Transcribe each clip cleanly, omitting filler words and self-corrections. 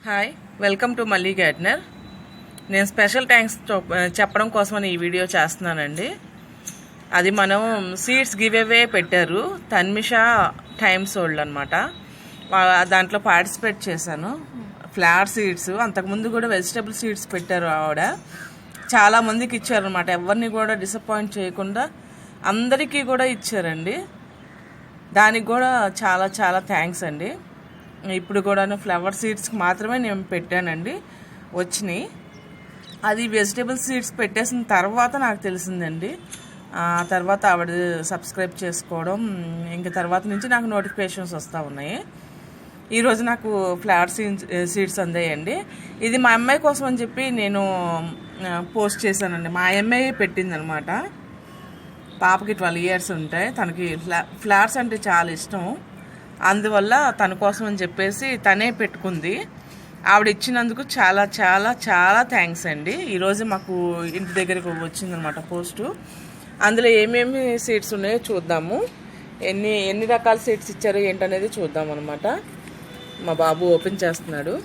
Hi, welcome to మల్లీ gardener. నేను special thanks చెప్పడం కోసమని ఈ వీడియో చేస్తున్నానండి. అది మనం సీడ్స్ గివ్ అవే పెట్టారు, తన్మిష టైమ్స్ ఓల్డ్ అనమాట. దాంట్లో పార్టిసిపేట్ చేశాను. ఫ్లవర్ సీడ్స్, అంతకుముందు కూడా వెజిటబుల్ సీడ్స్ పెట్టారు ఆవిడ. చాలామందికి ఇచ్చారనమాట, ఎవరిని కూడా డిసప్పాయింట్ చేయకుండా అందరికీ కూడా ఇచ్చారండి. దానికి కూడా చాలా చాలా థ్యాంక్స్ అండి. ఇప్పుడు కూడా ఫ్లవర్ సీడ్స్కి మాత్రమే నేను పెట్టానండి, వచ్చినాయి. అది వెజిటేబుల్ సీడ్స్ పెట్టేసిన తర్వాత నాకు తెలిసిందండి. ఆ తర్వాత ఆవిడ సబ్స్క్రైబ్ చేసుకోవడం, ఇంక తర్వాత నుంచి నాకు నోటిఫికేషన్స్ వస్తూ ఉన్నాయి. ఈరోజు నాకు ఫ్లవర్ సీడ్స్ అందాయండి. ఇది మా అమ్మాయి కోసం అని చెప్పి నేను పోస్ట్ చేశానండి. మా అమ్మాయి పెట్టిందనమాట. పాపకి 12 years ఉంటాయి. తనకి ఫ్లవర్స్ అంటే చాలా ఇష్టం. అందువల్ల తన కోసం అని చెప్పేసి తనే పెట్టుకుంది. ఆవిడ ఇచ్చినందుకు చాలా చాలా చాలా థ్యాంక్స్ అండి. ఈరోజు మాకు ఇంటి దగ్గరకు వచ్చిందనమాట పోస్టు. అందులో ఏమేమి సీడ్స్ ఉన్నాయో చూద్దాము. ఎన్ని రకాల సీడ్స్ ఇచ్చారో ఏంటనేది చూద్దాం అనమాట. మా బాబు ఓపెన్ చేస్తున్నాడు.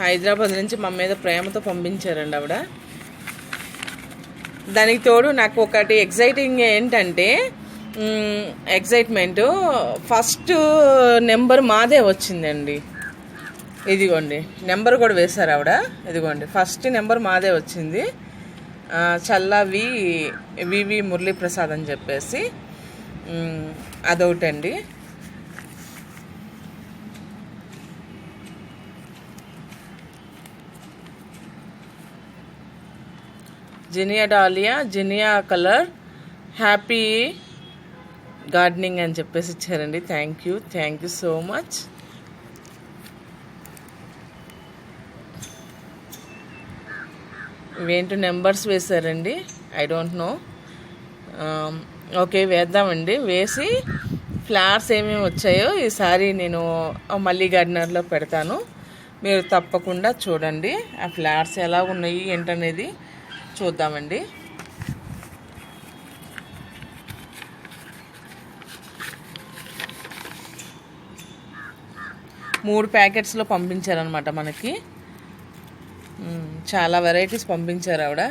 హైదరాబాద్ నుంచి మా మీద ప్రేమతో పంపించారండి ఆవిడ. దానికి తోడు నాకు ఒకటి ఏంటంటే ఎగ్జైట్మెంట్, ఫస్ట్ నెంబర్ మాదే వచ్చిందండి. ఇదిగోండి, నెంబర్ కూడా వేశారు ఆవిడ. ఇదిగోండి, ఫస్ట్ నెంబర్ మాదే వచ్చింది. చల్లావి వివి మురళీప్రసాద్ అని చెప్పేసి అదొకటండి. Zinnia dahlia, zinnia colour, happy gardening అని చెప్పేసి ఇచ్చారండి. Thank you so much. ఇవేంటో నెంబర్స్ వేశారండి, ఐ డోంట్ నో. ఓకే, వేద్దామండి. వేసి ఫ్లవర్స్ ఏమేమి వచ్చాయో ఈసారి నేను మల్లీ గార్డెనర్లో పెడతాను. మీరు తప్పకుండా చూడండి ఆ ఫ్లవర్స్ ఎలా ఉన్నాయి ఏంటనేది చూద్దామండి. మూడు ప్యాకెట్స్లో పంపించారనమాట మనకి. చాలా వెరైటీస్ పంపించారు ఆవిడ.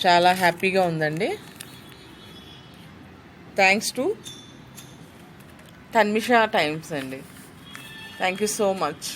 చాలా హ్యాపీగా ఉందండి. థ్యాంక్స్ టు తన్మిష టైమ్స్ అండి. Thank you so much.